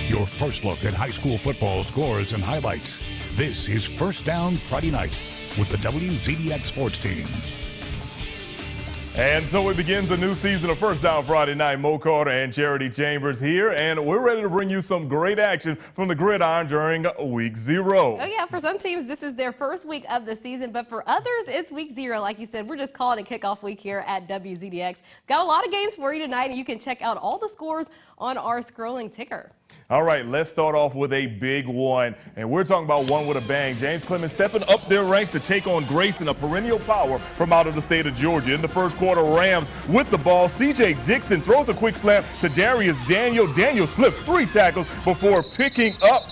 Your first look at high school football scores and highlights. This is First Down Friday Night with the WZDX Sports Team. And so it begins a new season of First Down Friday Night. Mo Carter and Charity Chambers here, and we're ready to bring you some great action from the gridiron during week 0. Oh yeah, for some teams this is their first week of the season, but for others it's week 0. Like you said, we're just calling it kickoff week here at WZDX. Got a lot of games for you tonight, and you can check out all the scores on our scrolling ticker. All right, let's start off with a big one, and we're talking about one with a bang. James Clemens stepping up their ranks to take on Grayson, a perennial power from out of the state of Georgia. In the first quarter, Rams with the ball. C.J. Dixon throws a quick slam to Darius Daniel. Daniel slips 3 tackles before picking up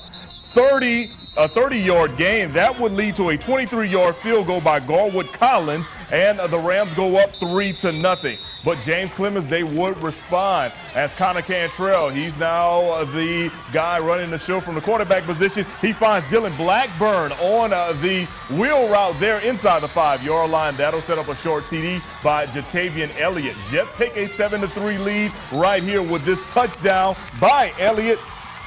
a 30-yard gain. That would lead to a 23-yard field goal by Garwood Collins, and the Rams go up 3-0. But James Clemens, they would respond as Connor Cantrell, he's now the guy running the show from the quarterback position. He finds Dylan Blackburn on the wheel route there inside the 5-yard line. That'll set up a short TD by Jatavian Elliott. Jets take a 7-3 lead right here with this touchdown by Elliott.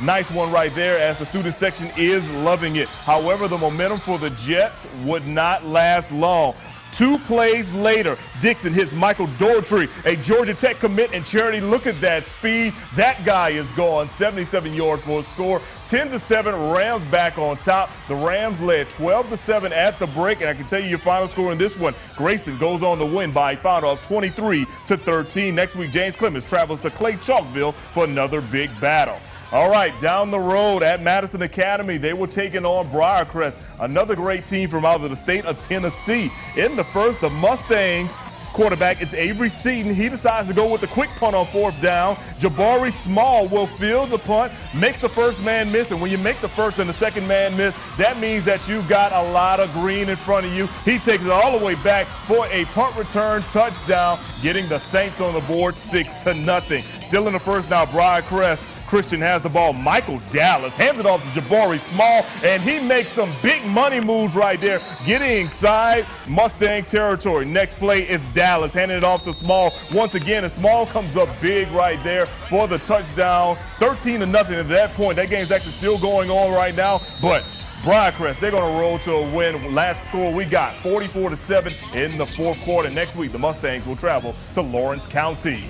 Nice one right there, as the student section is loving it. However, the momentum for the Jets would not last long. 2 plays later, Dixon hits Michael Doherty, a Georgia Tech commit, and Charity, look at that speed. That guy is gone. 77 yards for a score. 10-7, Rams back on top. The Rams led 12-7 at the break, and I can tell you your final score in this one. Grayson goes on to win by a final of 23-13. Next week, James Clemens travels to Clay Chalkville for another big battle. All right, down the road at Madison Academy, they were taking on Briarcrest, another great team from out of the state of Tennessee. In the first, the Mustangs quarterback, it's Avery Seaton. He decides to go with the quick punt on 4th down. Jabari Small will field the punt, makes the first man miss, and when you make the first and the second man miss, that means that you've got a lot of green in front of you. He takes it all the way back for a punt return touchdown, getting the Saints on the board 6-0. Still in the first now, Briarcrest. Christian has the ball. Michael Dallas hands it off to Jabari Small, and he makes some big money moves right there, getting inside Mustang territory. Next play, it's Dallas handing it off to Small once again, and Small comes up big right there for the touchdown. 13-0 at that point. That game's actually still going on right now, but Briarcrest, they're going to roll to a win. Last score we got 44-7 in the 4th quarter. Next week, the Mustangs will travel to Lawrence County.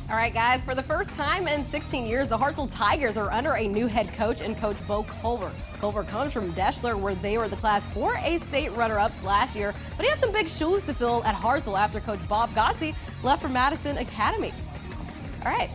All right, guys, for the first time in 16 years, the Huntsville Tigers are under a new head coach and Coach Bo Culver. Culver comes from Deschler, where they were the Class 4A state runner-ups last year, but he has some big shoes to fill at Huntsville after Coach Bob Gotze left for Madison Academy. All right.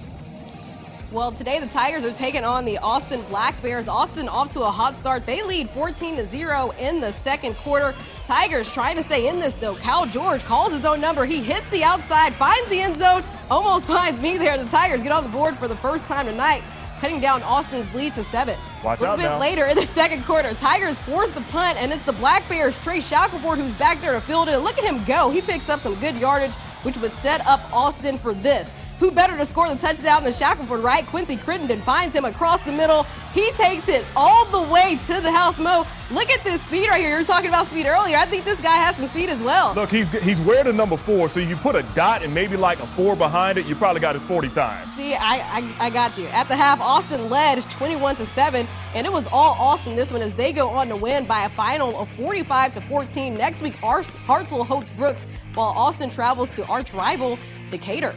Well, today the Tigers are taking on the Austin Black Bears. Austin off to a hot start. They lead 14-0 in the second quarter. Tigers trying to stay in this, though. Cal George calls his own number. He hits the outside, finds the end zone, almost finds me there. The Tigers get on the board for the first time tonight, cutting down Austin's lead to 7. Watch out now. A bit later in the second quarter, Tigers force the punt, and it's the Black Bears' Trey Shackleford who's back there to field it. Look at him go. He picks up some good yardage, which would set up Austin for this. Who better to score the touchdown than Shackleford, right? Quincy Crittenden finds him across the middle. He takes it all the way to the house. Mo, look at this speed right here. You were talking about speed earlier. I think this guy has some speed as well. Look, he's wearing the number 4, so you put a dot and maybe like a 4 behind it, you probably got his 40 time. See, I got you. At the half, Austin led 21-7, and it was all Austin this one as they go on to win by a final of 45-14. Next week, Hartselle hosts Brooks, while Austin travels to arch rival Decatur.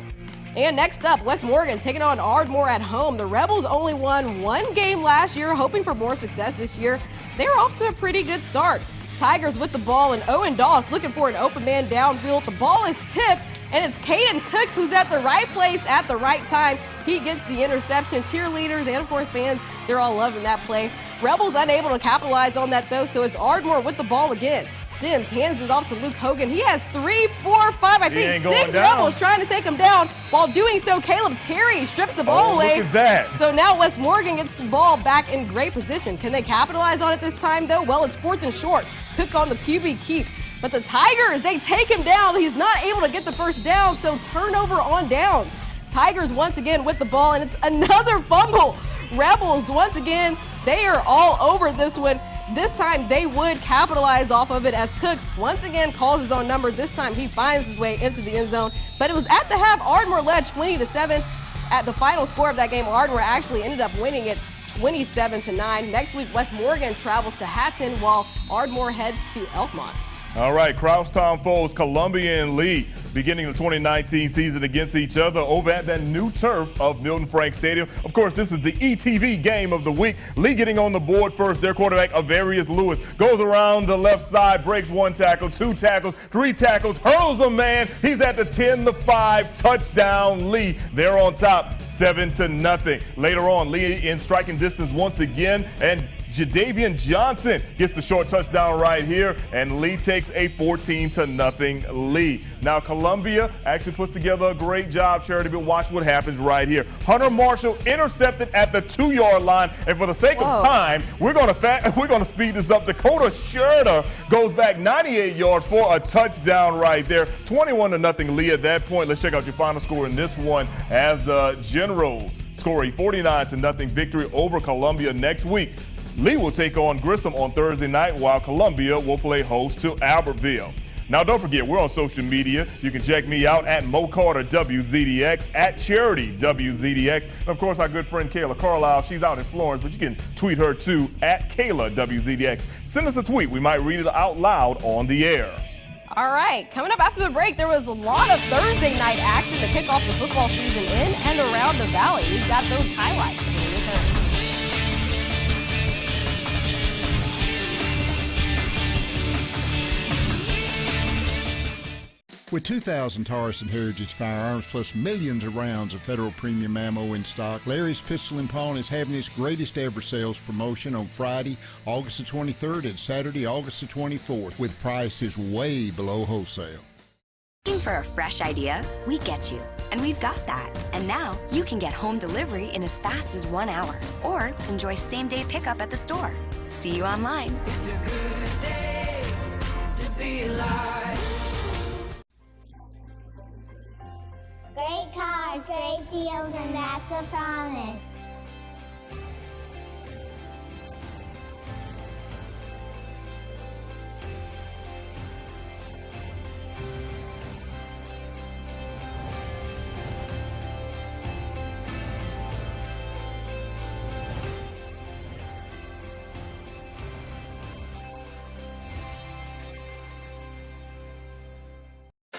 And next up, West Morgan taking on Ardmore at home. The Rebels only won 1 game last year, hoping for more success this year. They're off to a pretty good start. Tigers with the ball, and Owen Doss looking for an open man downfield. The ball is tipped, and it's Caden Cook who's at the right place at the right time. He gets the interception. Cheerleaders and, of course, fans, they're all loving that play. Rebels unable to capitalize on that, though, so it's Ardmore with the ball again. Sims hands it off to Luke Hogan. He has 3, 4, 5, I think 6 Rebels trying to take him down. While doing so, Caleb Terry strips the ball away. Look at that. So now West Morgan gets the ball back in great position. Can they capitalize on it this time, though? Well, it's 4th and short. Cook on the QB keep. But the Tigers, they take him down. He's not able to get the first down, so turnover on downs. Tigers once again with the ball, and it's another fumble. Rebels, once again, they are all over this one. This time they would capitalize off of it as Cooks once again calls his own number. This time he finds his way into the end zone. But it was at the half, Ardmore led 20-7. At the final score of that game, Ardmore actually ended up winning it 27-9. Next week, West Morgan travels to Hatton while Ardmore heads to Elkmont. All right, Crosstown foes Columbia and Lee beginning the 2019 season against each other over at that new turf of Milton Frank Stadium. Of course, this is the ETV game of the week. Lee getting on the board first. Their quarterback, Avarius Lewis, goes around the left side, breaks 1 tackle, 2 tackles, 3 tackles, hurls a man. He's at the 10-5 touchdown. Lee, they're on top 7-0. Later on, Lee in striking distance once again, and Jadavian Johnson gets the short touchdown right here, and Lee takes a 14-0 lead. Now, Columbia actually puts together a great job, Charity, but watch what happens right here. Hunter Marshall intercepted at the 2-yard line, and for the sake of time, we're going to speed this up. Dakota Schroeder goes back 98 yards for a touchdown right there. 21-0 Lee at that point. Let's check out your final score in this one as the Generals score a 49-0 victory over Columbia next week. Lee will take on Grissom on Thursday night, while Columbia will play host to Albertville. Now, don't forget, we're on social media. You can check me out at Mo Carter WZDX, at Charity WZDX. And of course, our good friend Kayla Carlisle, she's out in Florence, but you can tweet her too at Kayla WZDX. Send us a tweet. We might read it out loud on the air. All right, coming up after the break, there was a lot of Thursday night action to kick off the football season in and around the Valley. We've got those highlights when we return. With 2,000 Taurus and Heritage firearms plus millions of rounds of federal premium ammo in stock, Larry's Pistol and Pawn is having its greatest ever sales promotion on Friday, August the 23rd and Saturday, August the 24th, with prices way below wholesale. Looking for a fresh idea? We get you. And we've got that. And now you can get home delivery in as fast as 1 hour or enjoy same-day pickup at the store. See you online. It's a good day to be alive. Great cars, great deals, and that's a promise.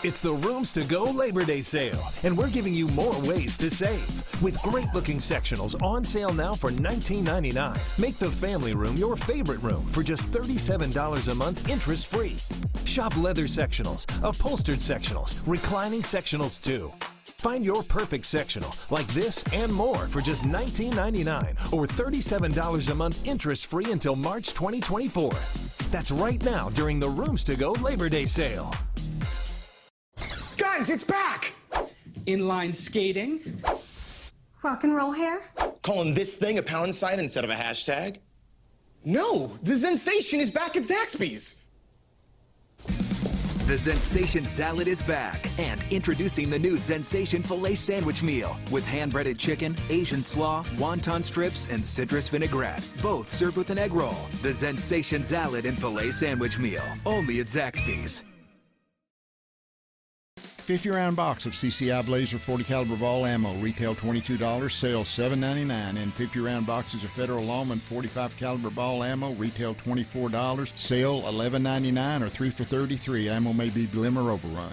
It's the Rooms to Go Labor Day sale, and we're giving you more ways to save. With great-looking sectionals on sale now for $19.99. Make the family room your favorite room for just $37 a month interest-free. Shop leather sectionals, upholstered sectionals, reclining sectionals too. Find your perfect sectional like this and more for just $19.99 or $37 a month interest-free until March 2024. That's right now during the Rooms to Go Labor Day sale. Guys, it's back! Inline skating. Rock and roll hair? Calling this thing a pound sign instead of a hashtag? No, the Zensation is back at Zaxby's. The Zensation Salad is back, and introducing the new Zensation Filet Sandwich Meal with hand-breaded chicken, Asian slaw, wonton strips, and citrus vinaigrette. Both served with an egg roll. The Zensation Salad and Filet Sandwich Meal, only at Zaxby's. 50-round box of CCI Blazer 40 caliber ball ammo, retail $22, sale $7.99, and 50-round boxes of Federal Lawman 45 caliber ball ammo, retail $24, sale $11.99 or 3 for $33. Ammo may be blim or overrun.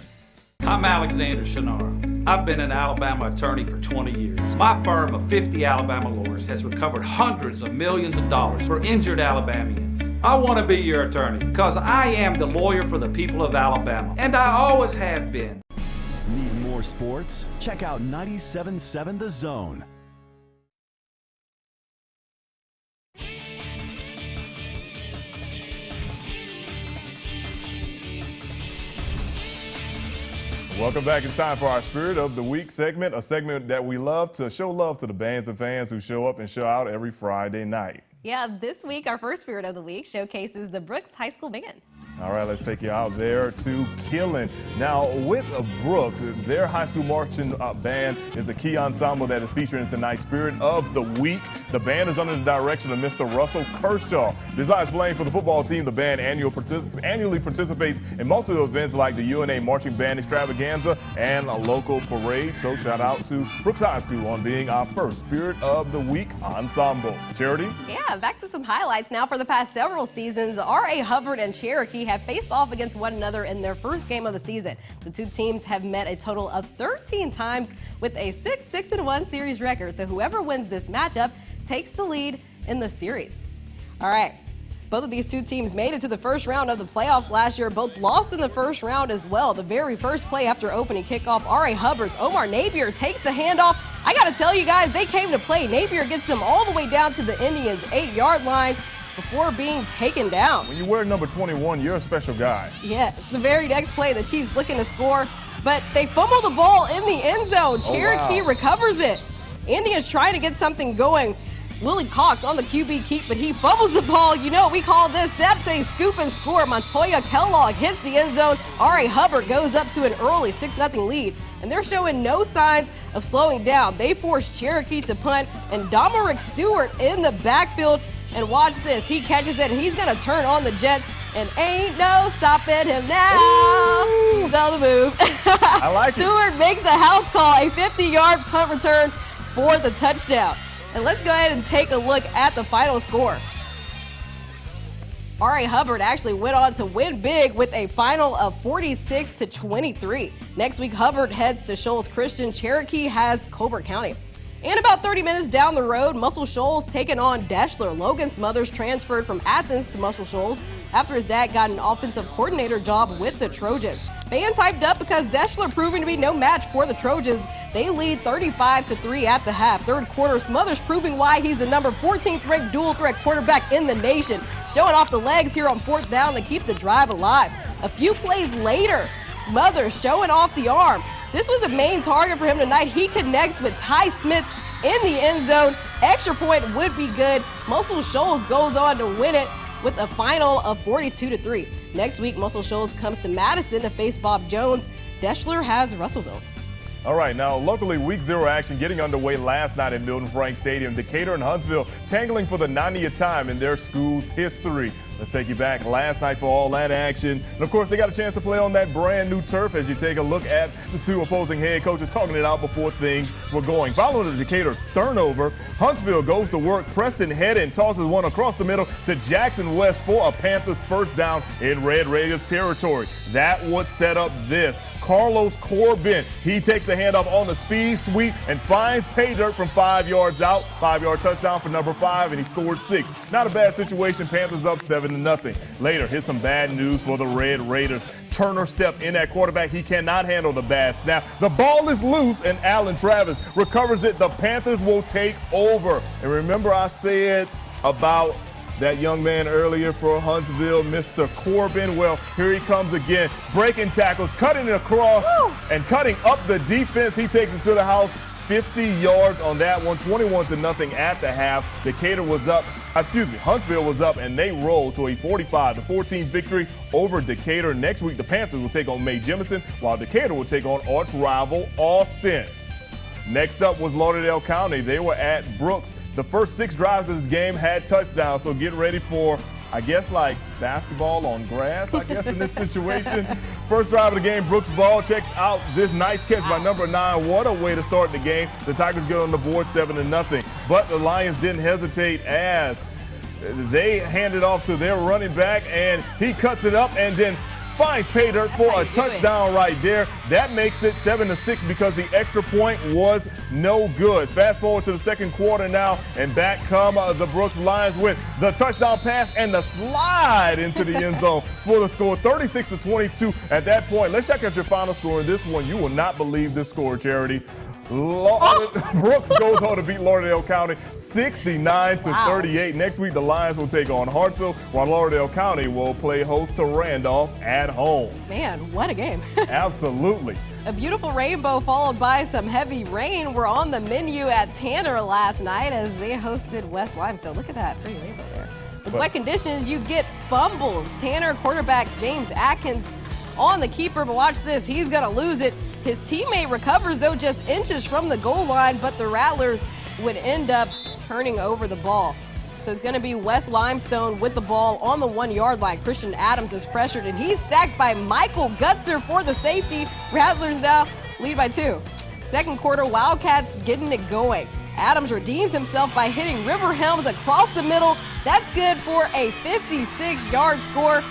I'm Alexander Shannara. I've been an Alabama attorney for 20 years. My firm of 50 Alabama lawyers has recovered hundreds of millions of dollars for injured Alabamians. I want to be your attorney because I am the lawyer for the people of Alabama, and I always have been. Need more sports? Check out 97.7 The Zone. Welcome back. It's time for our Spirit of the Week segment, a segment that we love to show love to the bands and fans who show up and show out every Friday night. Yeah, this week, our first Spirit of the Week showcases the Brooks High School Band. All right, let's take you out there to Killen. Now, with Brooks, their high school marching band is a key ensemble that is featured in tonight's Spirit of the Week. The band is under the direction of Mr. Russell Kershaw. Besides playing for the football team, the band annually participates in multiple events like the UNA Marching Band Extravaganza and a local parade. So shout out to Brooks High School on being our first Spirit of the Week ensemble. Charity? Yeah, back to some highlights now. For the past several seasons, R.A. Hubbard and Cherokee have faced off against one another in their first game of the season. The two teams have met a total of 13 times with a 6-1 series record. So whoever wins this matchup takes the lead in the series. All right. Both of these two teams made it to the first round of the playoffs last year. Both lost in the first round as well. The very first play after opening kickoff, R.A. Hubbard's Omar Napier takes the handoff. I got to tell you guys, they came to play. Napier gets them all the way down to the Indians' 8-yard line before being taken down. When you wear number 21, you're a special guy. Yes, the very next play, the Chiefs looking to score, but they fumble the ball in the end zone. Cherokee recovers it. Indians trying to get something going. Willie Cox on the QB keep, but he fumbles the ball. You know, we call this, that's a scoop and score. Montoya Kellogg hits the end zone. R.A. Hubbard goes up to an early 6-0 lead, and they're showing no signs of slowing down. They force Cherokee to punt, and Dominic Stewart in the backfield. And watch this, he catches it, and he's going to turn on the Jets, and ain't no stopping him now. He's on the move. I like it. Stewart makes a house call, a 50-yard punt return for the touchdown. And let's go ahead and take a look at the final score. R.A. Hubbard actually went on to win big with a final of 46-23. Next week, Hubbard heads to Shoals Christian. Cherokee has Colbert County. And about 30 minutes down the road, Muscle Shoals taking on Deschler. Logan Smothers transferred from Athens to Muscle Shoals after his dad got an offensive coordinator job with the Trojans. Fans hyped up because Deschler proving to be no match for the Trojans. They lead 35-3 at the half. Third quarter, Smothers proving why he's the number 14th ranked dual threat quarterback in the nation. Showing off the legs here on fourth down to keep the drive alive. A few plays later, Smothers showing off the arm. This was a main target for him tonight. He connects with Ty Smith in the end zone. Extra point would be good. Muscle Shoals goes on to win it with a final of 42-3. Next week, Muscle Shoals comes to Madison to face Bob Jones. Deschler has Russellville. All right, now locally, Week 0 action getting underway last night at Milton Frank Stadium. Decatur and Huntsville tangling for the 90th time in their school's history. Let's take you back last night for all that action. And of course, they got a chance to play on that brand new turf as you take a look at the two opposing head coaches talking it out before things were going. Following the Decatur turnover, Huntsville goes to work. Preston Hedden tosses one across the middle to Jackson West for a Panthers first down in Red Raiders territory. That would set up this. Carlos Corbin, he takes the handoff on the speed sweep and finds pay dirt from 5 yards out. 5-yard touchdown for number 5, and he scored 6. Not a bad situation. Panthers up 7-0. Later, here's some bad news for the Red Raiders. Turner stepped in at quarterback. He cannot handle the bad snap. The ball is loose, and Allen Travis recovers it. The Panthers will take over. And remember I said about that young man earlier for Huntsville, Mr. Corbin. Well, here he comes again, breaking tackles, cutting it across, and cutting up the defense. He takes it to the house, 50 yards on that one, 21-0 at the half. Huntsville was up, and they rolled to a 45-14 victory over Decatur. Next week, the Panthers will take on May Jemison, while Decatur will take on arch rival Austin. Next up was Lauderdale County. They were at Brooks. The first 6 drives of this game had touchdowns, so get ready for, I guess, like basketball on grass, I guess, in this situation. First drive of the game, Brooks ball. Check out this nice catch by number 9. What a way to start the game. The Tigers get on the board 7-0. But the Lions didn't hesitate as they handed off to their running back, and he cuts it up and then finds pay dirt for a touchdown right there. That makes it 7-6 because the extra point was no good. Fast forward to the second quarter now, and back come the Brooks Lions with the touchdown pass and the slide into the end zone for the score, 36-22 at that point. Let's check out your final score in this one. You will not believe this score, Charity. Brooks goes on to beat Lauderdale County 69-38. Next week, the Lions will take on Hartsville, while Lauderdale County will play host to Randolph at home. Man, what a game. Absolutely. A beautiful rainbow followed by some heavy rain were on the menu at Tanner last night as they hosted West Limestone. Look at that pretty rainbow there. With wet conditions, you get fumbles. Tanner quarterback James Atkins on the keeper, but watch this. He's going to lose it. His teammate recovers, though, just inches from the goal line, but the Rattlers would end up turning over the ball. So it's going to be West Limestone with the ball on the 1 yard line. Christian Adams is pressured, and he's sacked by Michael Gutzer for the safety. Rattlers now lead by 2. Second quarter, Wildcats getting it going. Adams redeems himself by hitting River Helms across the middle. That's good for a 56-yard score.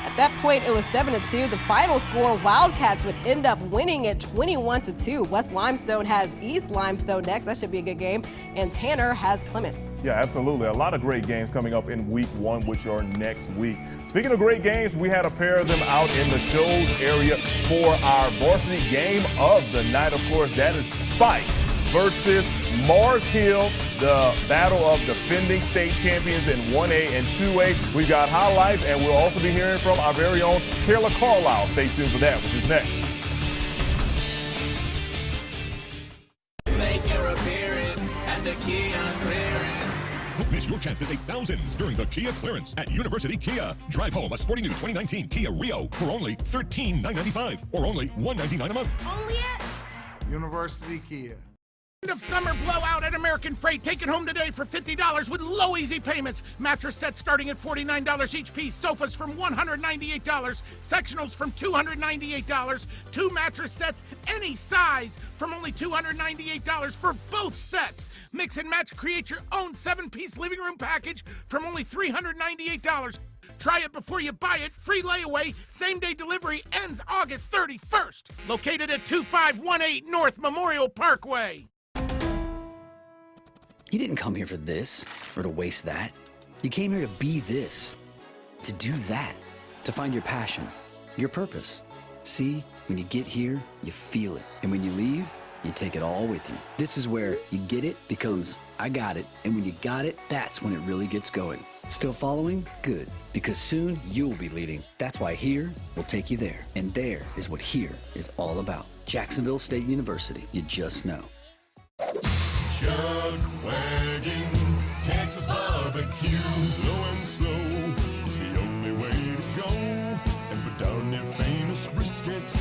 At that point, it was 7-2. The final score, Wildcats would end up winning it 21-2. West Limestone has East Limestone next. That should be a good game. And Tanner has Clements. Yeah, absolutely. A lot of great games coming up in week 1, which are next week. Speaking of great games, we had a pair of them out in the Shoals area for our varsity game of the night. Of course, that is Spike versus Mars Hill, the battle of defending state champions in 1A and 2A. We've got highlights, and we'll also be hearing from our very own Kayla Carlisle. Stay tuned for that, which is next. Make your appearance at the Kia Clearance. Don't miss your chance to save thousands during the Kia Clearance at University Kia. Drive home a sporty new 2019 Kia Rio for only $13,995 or only $199 a month. Only at University Kia. End of summer blowout at American Freight. Take it home today for $50 with low easy payments. Mattress sets starting at $49 each piece. Sofas from $198. Sectionals from $298. 2 mattress sets, any size, from only $298 for both sets. Mix and match, create your own 7-piece living room package from only $398. Try it before you buy it. Free layaway. Same-day delivery ends August 31st. Located at 2518 North Memorial Parkway. You didn't come here for this, or to waste that. You came here to be this, to do that, to find your passion, your purpose. See, when you get here, you feel it. And when you leave, you take it all with you. This is where you get it becomes, I got it. And when you got it, that's when it really gets going. Still following? Good. Because soon you'll be leading. That's why here will take you there. And there is what here is all about. Jacksonville State University. You just know. Chuck wagon, Texas barbecue, low and slow is the only way to go. And put down their famous briskets,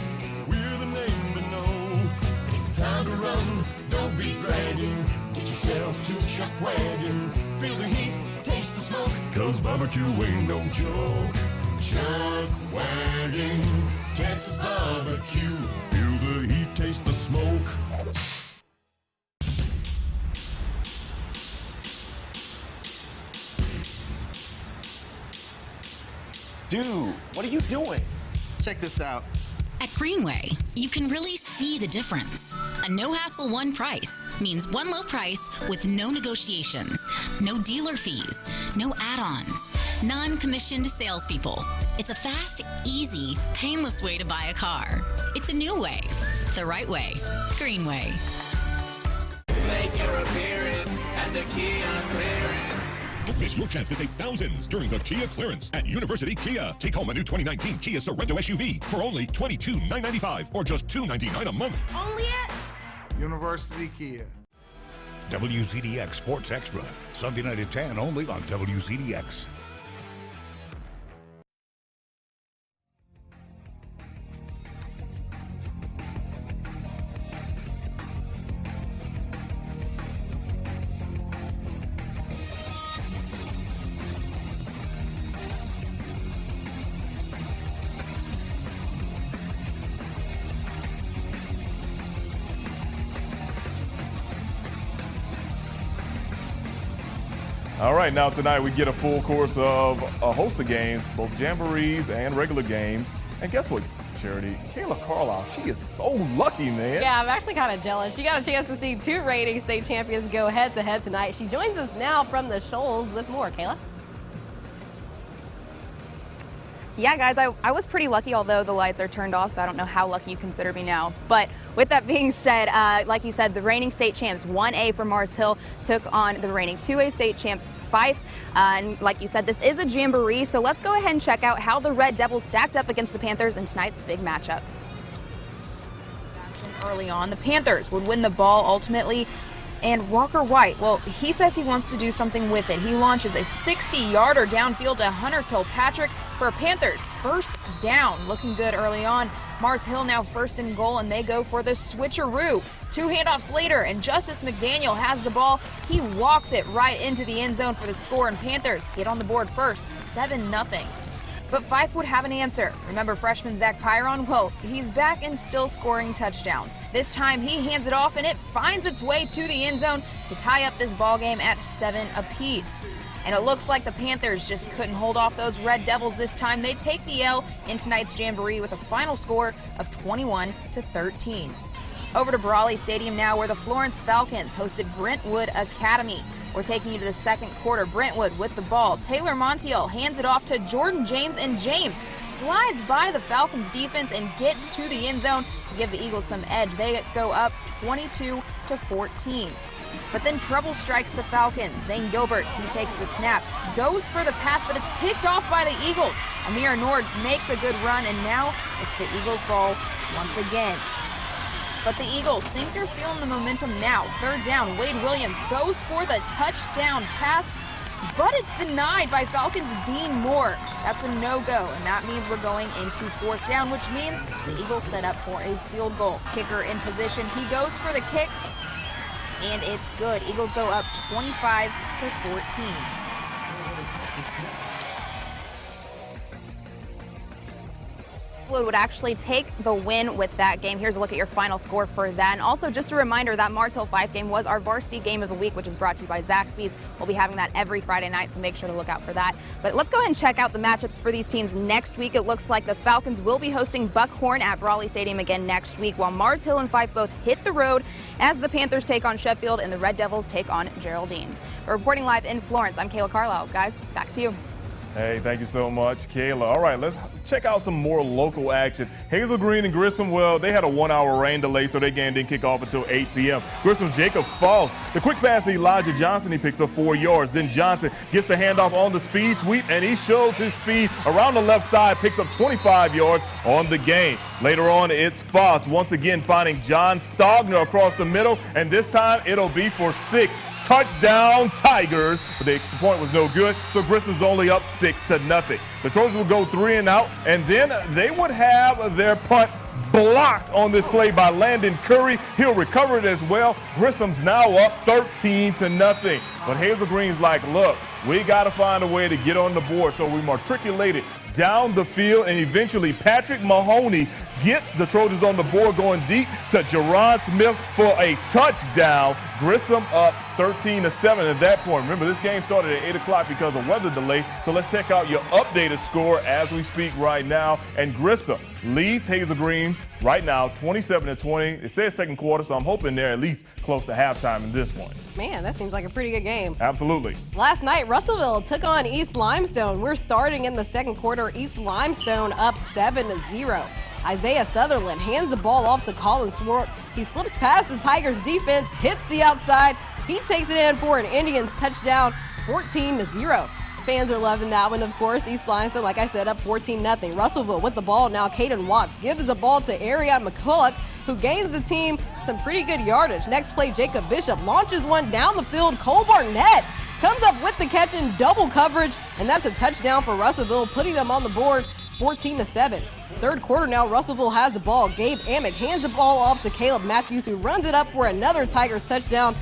we're the name to know. It's time to run, don't be dragging. Get yourself to Chuck wagon, feel the heat, taste the smoke. 'Cause barbecue ain't no joke. Chuck wagon, Texas barbecue, feel the heat, taste the smoke. Dude, what are you doing? Check this out. At Greenway, you can really see the difference. A no-hassle one price means one low price with no negotiations, no dealer fees, no add-ons, non-commissioned salespeople. It's a fast, easy, painless way to buy a car. It's a new way, the right way. Greenway. Make your appearance at the Kia Clearance. Don't miss your chance to save thousands during the Kia Clearance at University Kia. Take home a new 2019 Kia Sorento SUV for only $22,995 or just $299 a month. Only at University Kia. WZDX Sports Extra, Sunday night at 10 only on WZDX. All right, now tonight we get a full course of a host of games, both jamborees and regular games. And guess what, Charity? Kayla Carlisle, she is so lucky, man. Yeah, I'm actually kind of jealous. She got a chance to see 2 reigning state champions go head-to-head tonight. She joins us now from the Shoals with more. Kayla? Yeah, guys, I was pretty lucky, although the lights are turned off, so I don't know how lucky you consider me now. But with that being said, like you said, the reigning state champs 1A for Mars Hill took on the reigning 2A state champs Fife. And like you said, this is a jamboree, so let's go ahead and check out how the Red Devils stacked up against the Panthers in tonight's big matchup. Early on, the Panthers would win the ball ultimately. And Walker White, well, he says he wants to do something with it. He launches a 60-yarder downfield to Hunter Kilpatrick for Panthers first down. Looking good early on. Mars Hill now first and goal, and they go for the switcheroo. 2 handoffs later, and Justice McDaniel has the ball. He walks it right into the end zone for the score, and Panthers get on the board first, 7-0. But Fife would have an answer. Remember freshman Zach Pyron? Well, he's back and still scoring touchdowns. This time he hands it off and it finds its way to the end zone to tie up this ball game at 7 apiece. And it looks like the Panthers just couldn't hold off those Red Devils this time. They take the L in tonight's Jamboree with a final score of 21-13. Over to Brawley Stadium now, where the Florence Falcons hosted Brentwood Academy. We're taking you to the second quarter. Brentwood with the ball. Taylor Montiel hands it off to Jordan James, and James slides by the Falcons defense and gets to the end zone to give the Eagles some edge. They go up 22-14. But then trouble strikes the Falcons. Zane Gilbert, he takes the snap, goes for the pass, but it's picked off by the Eagles. Amir Nord makes a good run, and now it's the Eagles' ball once again. But the Eagles think they're feeling the momentum now. Third down, Wade Williams goes for the touchdown pass, but it's denied by Falcons' Dean Moore. That's a no-go, and that means we're going into fourth down, which means the Eagles set up for a field goal. Kicker in position, he goes for the kick, and it's good. Eagles go up 25-14. Would actually take the win with that game. Here's a look at your final score for that. And also just a reminder that Mars Hill 5 game was our varsity game of the week, which is brought to you by Zaxby's. We'll be having that every Friday night, so make sure to look out for that. But let's go ahead and check out the matchups for these teams next week. It looks like the Falcons will be hosting Buckhorn at Brawley Stadium again next week, while Mars Hill and Fife both hit the road as the Panthers take on Sheffield and the Red Devils take on Geraldine. Reporting live in Florence, I'm Kayla Carlisle. Guys, back to you. Hey, thank you so much, Kayla. All right, let's check out some more local action. Hazel Green and Grissom, well, they had a 1-hour rain delay, so their game didn't kick off until 8 p.m. Grissom's Jacob Falls. The quick pass to Elijah Johnson, he picks up 4 yards. Then Johnson gets the handoff on the speed sweep, and he shows his speed around the left side, picks up 25 yards on the game. Later on, it's Foss once again finding John Stogner across the middle, and this time it'll be for 6. Touchdown Tigers, but the extra point was no good, so Grissom's only up 6-0. The Trojans will go 3 and out, and then they would have their punt blocked on this play by Landon Curry. He'll recover it as well. Grissom's now up 13-0. But Hazel Green's like, look, we got to find a way to get on the board, so we matriculated down the field, and eventually Patrick Mahoney gets the Trojans on the board, going deep to Jerron Smith for a touchdown. Grissom up 13-7 at that point. Remember, this game started at 8 o'clock because of weather delay, so let's check out your updated score as we speak right now. And Grissom leads Hazel Green right now 27-20. It says second quarter, so I'm hoping they're at least close to halftime in this one. Man, that seems like a pretty good game. Absolutely. Last night, Russellville took on East Limestone. We're starting in the second quarter. East Limestone up 7-0. Isaiah Sutherland hands the ball off to Colin Swart. He slips past the Tigers defense, hits the outside. He takes it in for an Indians touchdown, 14-0. Fans are loving that one, of course. East Limestone, like I said, up 14-0. Russellville with the ball now. Caden Watts gives the ball to Ariane McCulloch, who gains the team some pretty good yardage. Next play, Jacob Bishop launches one down the field. Cole Barnett comes up with the catch in double coverage, and that's a touchdown for Russellville, putting them on the board 14-7. Third quarter now, Russellville has the ball. Gabe Amick hands the ball off to Caleb Matthews, who runs it up for another Tigers touchdown.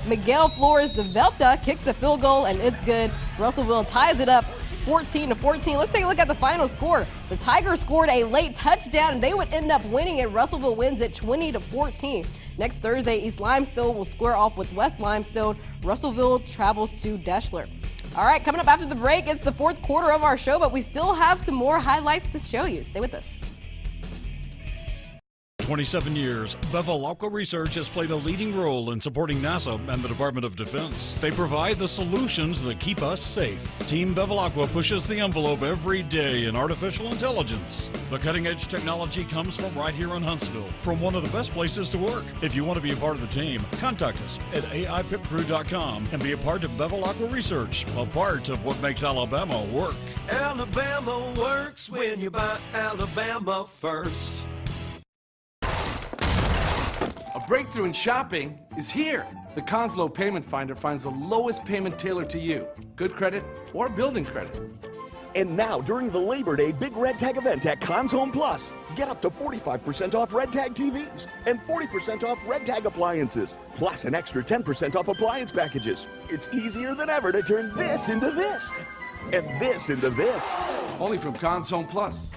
Miguel Flores-Zavelta kicks a field goal, and it's good. Russellville ties it up 14-14. Let's take a look at the final score. The Tigers scored a late touchdown, and they would end up winning it. Russellville wins it 20-14. Next Thursday, East Limestone will square off with West Limestone. Russellville travels to Deschler. All right, coming up after the break, it's the fourth quarter of our show, but we still have some more highlights to show you. Stay with us. 27 years, Bevilacqua Research has played a leading role in supporting NASA and the Department of Defense. They provide the solutions that keep us safe. Team Bevilacqua pushes the envelope every day in artificial intelligence. The cutting-edge technology comes from right here in Huntsville, from one of the best places to work. If you want to be a part of the team, contact us at AIPipcrew.com and be a part of Bevilacqua Research, a part of what makes Alabama work. Alabama works when you buy Alabama first. A Breakthrough in shopping is here. The Conslow Payment Finder finds the lowest payment tailored to you. Good credit or building credit. And now, during the Labor Day Big Red Tag event at Cons Home Plus, get up to 45% off Red Tag TVs and 40% off Red Tag appliances, plus an extra 10% off appliance packages. It's easier than ever to turn this into this, and this into this. Only from Cons Home Plus.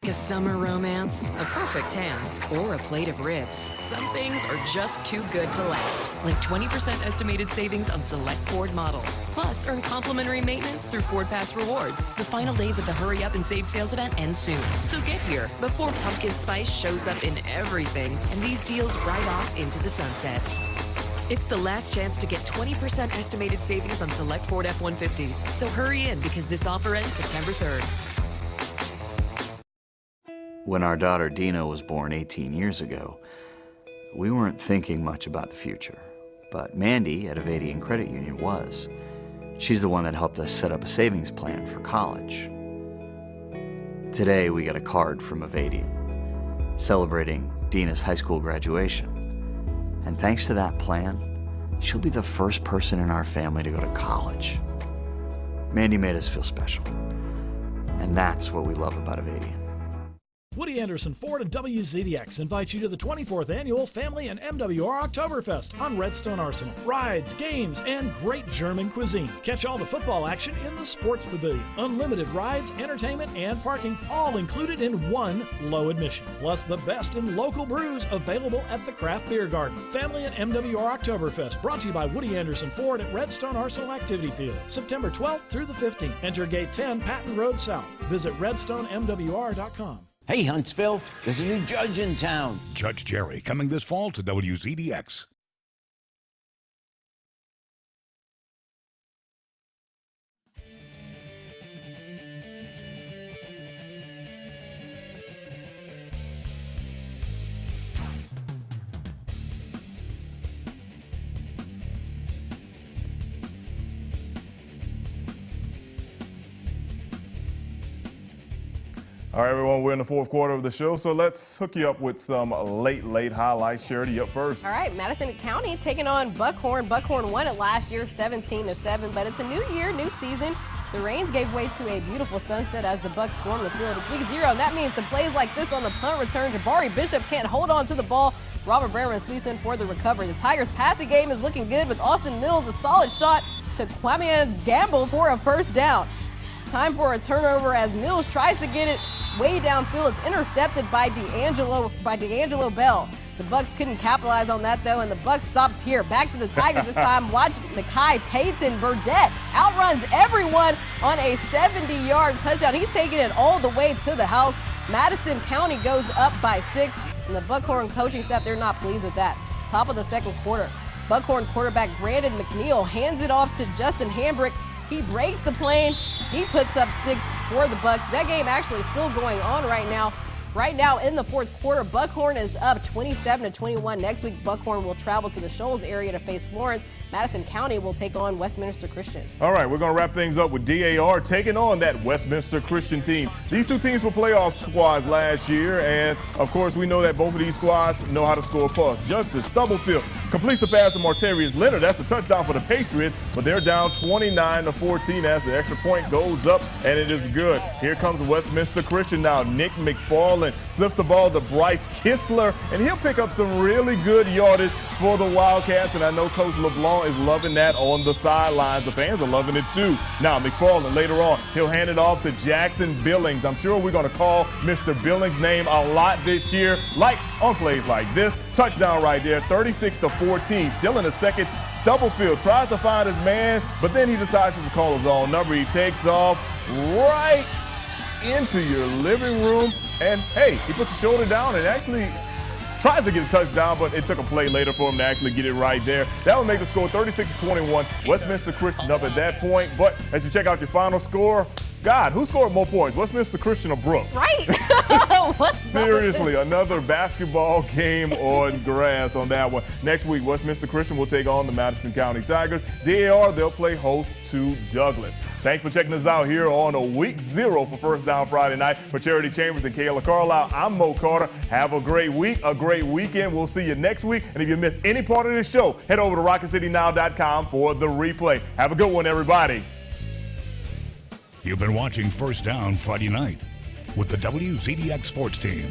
A summer romance, a perfect tan, or a plate of ribs. Some things are just too good to last. Like 20% estimated savings on select Ford models. Plus, earn complimentary maintenance through Ford Pass Rewards. The final days of the Hurry Up and Save sales event end soon. So get here before pumpkin spice shows up in everything and these deals ride off into the sunset. It's the last chance to get 20% estimated savings on select Ford F-150s. So hurry in because this offer ends September 3rd. When our daughter Dina was born 18 years ago, we weren't thinking much about the future. But Mandy at Avadian Credit Union was. She's the one that helped us set up a savings plan for college. Today we got a card from Avadian celebrating Dina's high school graduation. And thanks to that plan, she'll be the first person in our family to go to college. Mandy made us feel special. And that's what we love about Avadian. Woody Anderson Ford and WZDX invite you to the 24th Annual Family and MWR Oktoberfest on Redstone Arsenal. Rides, games, and great German cuisine. Catch all the football action in the Sports Pavilion. Unlimited rides, entertainment, and parking, all included in one low admission. Plus the best in local brews available at the Craft Beer Garden. Family and MWR Oktoberfest brought to you by Woody Anderson Ford at Redstone Arsenal Activity Field, September 12th through the 15th. Enter Gate 10, Patton Road South. Visit redstonemwr.com. Hey, Huntsville, there's a new judge in town. Judge Jerry coming this fall to WZDX. All right, everyone, we're in the fourth quarter of the show, so let's hook you up with some late highlights. Charity, up first. All right, Madison County taking on Buckhorn. Buckhorn won it last year 17-7, but it's a new year, new season. The Rains gave way to a beautiful sunset as the Bucks stormed the field. It's week 0, and that means some plays like this on the punt return. Jabari Bishop can't hold on to the ball. Robert Berman sweeps in for the recovery. The Tigers' passing game is looking good with Austin Mills, a solid shot to Kwame Gamble for a first down. Time for a turnover as Mills tries to get it way downfield. It's intercepted by D'Angelo Bell. The Bucks couldn't capitalize on that, though, and the Bucks stops here. Back to the Tigers this time. Watch Mekhi Payton Burdette outruns everyone on a 70-yard touchdown. He's taking it all the way to the house. Madison County goes up by 6, and the Buckhorn coaching staff, they're not pleased with that. Top of the second quarter, Buckhorn quarterback Brandon McNeil hands it off to Justin Hambrick. He breaks the plane. He puts up 6 for the Bucks. That game actually still going on right now. Right now in the fourth quarter, Buckhorn is up 27-21. Next week, Buckhorn will travel to the Shoals area to face Florence. Madison County will take on Westminster Christian. All right, we're going to wrap things up with DAR taking on that Westminster Christian team. These two teams were playoff squads last year, and of course, we know that both of these squads know how to score points. Justice Stubblefield completes a pass to Martarius Leonard. That's a touchdown for the Patriots, but they're down 29-14 as the extra point goes up, and it is good. Here comes Westminster Christian now. Nick McFarland slips the ball to Bryce Kistler, and he'll pick up some really good yardage for the Wildcats, and I know Coach LeBlanc is loving that on the sidelines. The fans are loving it too. Now, McFarland later on, he'll hand it off to Jackson Billings. I'm sure we're going to call Mr. Billings' name a lot this year, like on plays like this. Touchdown right there, 36-14. Still in the second. Stubblefield tries to find his man, but then he decides to call his own number. He takes off right into your living room, and hey, he puts his shoulder down and actually tries to get a touchdown, but it took a play later for him to actually get it right there. That would make the score 36-21. Westminster Christian up at that point, but as you check out your final score, God, who scored more points, Westminster Christian or Brooks? Right. What's Seriously, another basketball game on grass on that one. Next week, Westminster Christian will take on the Madison County Tigers. DAR, they'll play host to Douglas. Thanks for checking us out here on a week 0 for First Down Friday night. For Charity Chambers and Kayla Carlisle, I'm Mo Carter. Have a great week, a great weekend. We'll see you next week. And if you missed any part of this show, head over to RocketCityNow.com for the replay. Have a good one, everybody. You've been watching First Down Friday night with the WZDX Sports Team.